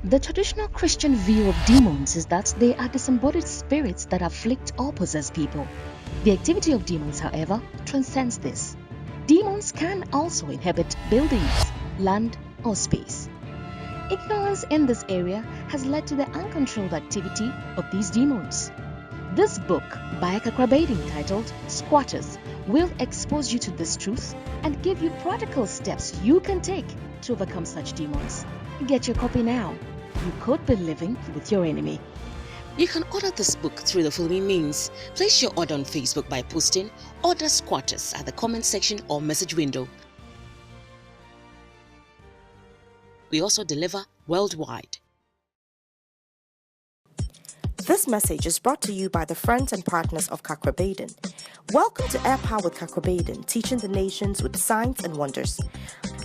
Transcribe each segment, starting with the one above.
The traditional Christian view of demons is that they are disembodied spirits that afflict or possess people. The activity of demons, however, transcends this. Demons can also inhabit buildings, land, or space. Ignorance in this area has led to the uncontrolled activity of these demons. This book by Kakra titled Squatters will expose you to this truth and give you practical steps you can take to overcome such demons. Get your copy now. You could be living with your enemy. You can order this book through the following means. Place your order on Facebook by posting Order Squatters at the comment section or message window. We also deliver worldwide. This message is brought to you by the friends and partners of Kakra. Welcome to Air Power with Kakra, teaching the nations with signs and wonders.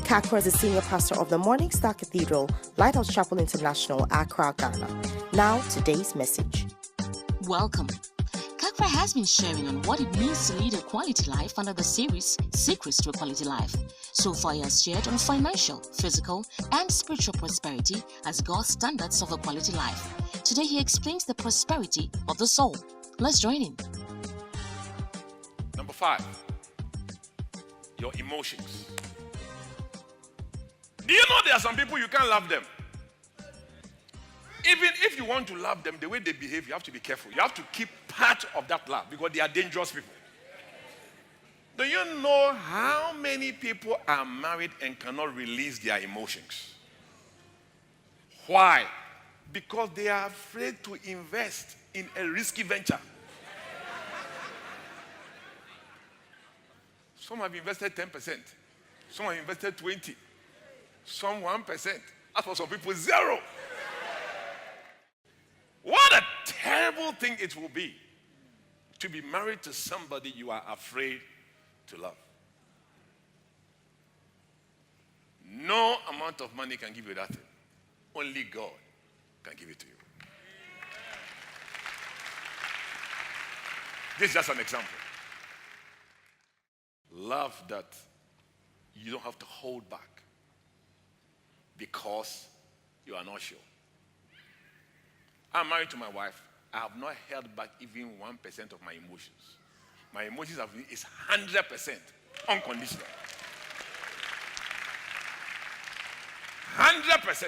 Kakra is the senior pastor of the Morning Star Cathedral, Lighthouse Chapel International, Accra, Ghana. Now, today's message. Welcome. Kakra has been sharing on what it means to lead a quality life under the series Secrets to a Quality Life. So far, he has shared on financial, physical, and spiritual prosperity as God's standards of a quality life. Today, he explains the prosperity of the soul. Let's join him. Number 5, your emotions. Do you know there are some people you can't love them? Even if you want to love them, the way they behave, you have to be careful. You have to keep part of that love because they are dangerous people. Do you know how many people are married and cannot release their emotions? Why? Because they are afraid to invest in a risky venture. Some have invested 10%. Some have invested 20%. Some 1%. As for some people, 0%. What a terrible thing it will be to be married to somebody you are afraid to love. No amount of money can give you that thing. Only God can give it to you. This is just an example. Love that you don't have to hold back because you are not sure. I'm married to my wife. I have not held back even 1% of my emotions. My emotions is 100% unconditional. 100%.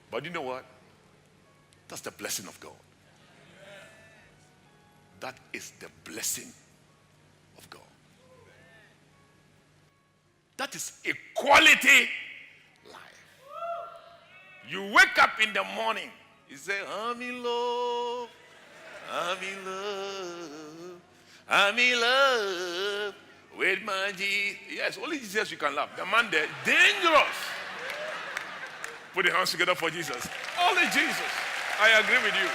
But you know what? That's the blessing of God. That is the blessing of God. That is a quality life. You wake up in the morning, you say, I'm in love, I'm in love, I'm in love with my Jesus. Yes, only Jesus you can love. The man there, dangerous. Put your hands together for Jesus. Only Jesus. I agree with you.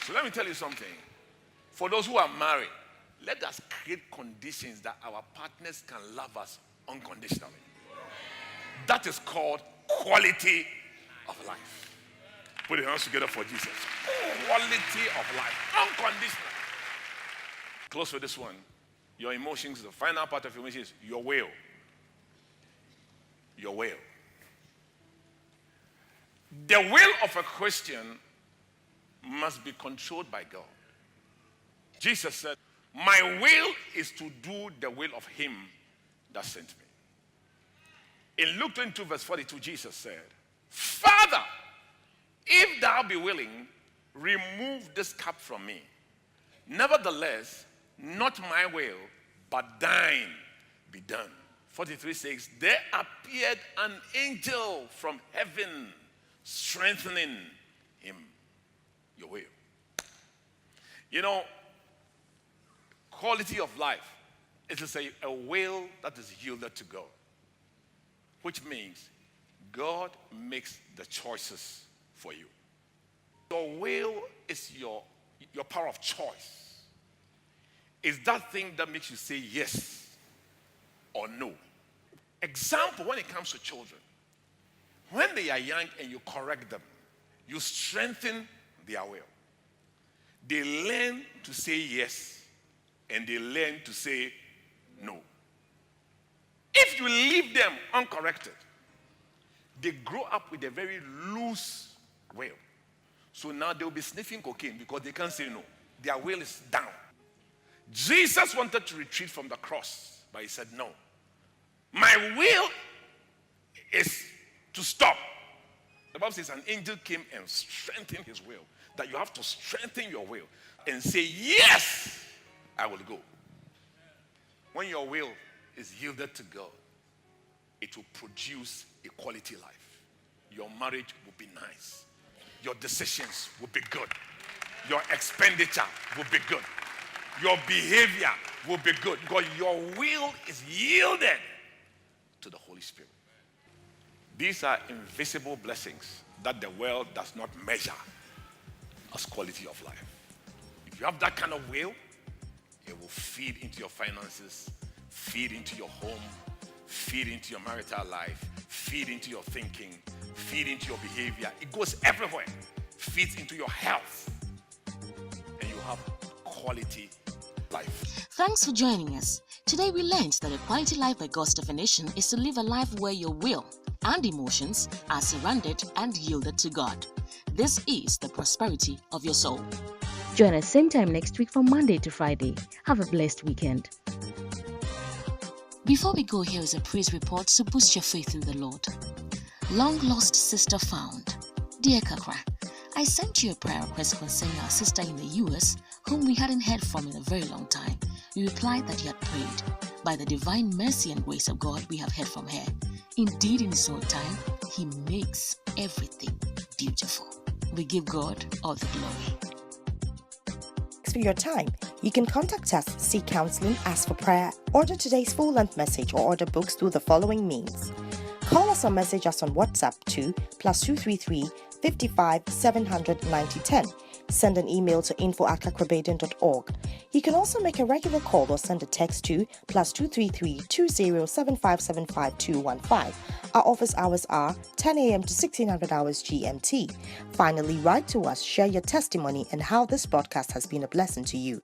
So let me tell you something. For those who are married, let us create conditions that our partners can love us unconditionally. That is called quality of life. Put your hands together for Jesus. Quality of life. Unconditional. Close with this one. Your emotions, the final part of your emotions, your will. Your will. The will of a Christian must be controlled by God. Jesus said, my will is to do the will of him that sent me. In Luke 22 verse 42, Jesus said, Father, if thou be willing, remove this cup from me. Nevertheless, not my will, but thine be done. 43 says, there appeared an angel from heaven strengthening him. Your will. You know, quality of life is a will that is yielded to God. Which means God makes the choices for you. Your will is your power of choice. It's that thing that makes you say yes or no. Example, when it comes to children. When they are young and you correct them, you strengthen their will. They learn to say yes and they learn to say no. if you leave them uncorrected, they grow up with a very loose will. So now they'll be sniffing cocaine because they can't say no. Their will is down. Jesus wanted to retreat from the cross, but he said, no. My will is to stop. The Bible says an angel came and strengthened his will. That you have to strengthen your will and say, yes, I will go. When your will is yielded to God, it will produce a quality life. Your marriage will be nice. Your decisions will be good. Your expenditure will be good. Your behavior will be good because your will is yielded to the Holy Spirit. These are invisible blessings that the world does not measure as quality of life. If you have that kind of will, it will feed into your finances, feed into your home, feed into your marital life, feed into your thinking, feed into your behavior. It goes everywhere. Feeds into your health. And you have quality life. Thanks for joining us. Today we learned that a quality life by God's definition is to live a life where your will and emotions are surrendered and yielded to God. This is the prosperity of your soul. Join us same time next week from Monday to Friday. Have a blessed weekend. Before we go, here is a praise report to boost your faith in the Lord. Long lost sister found. Dear Kakra, I sent you a prayer request concerning our sister in the US whom we hadn't heard from in a very long time. You replied that you had prayed. By the divine mercy and grace of God, we have heard from her. Indeed, in his own time, he makes everything beautiful. We give God all the glory. Thanks for your time. You can contact us, seek counseling, ask for prayer, order today's full-length message, or order books through the following means. Call us or message us on WhatsApp to +233 55 700 9010. Send an email to info@kakrabaden.org. You can also make a regular call or send a text to +233 20 7575 215. Our office hours are 10 a.m. to 1600 hours GMT. Finally, write to us, share your testimony and how this broadcast has been a blessing to you.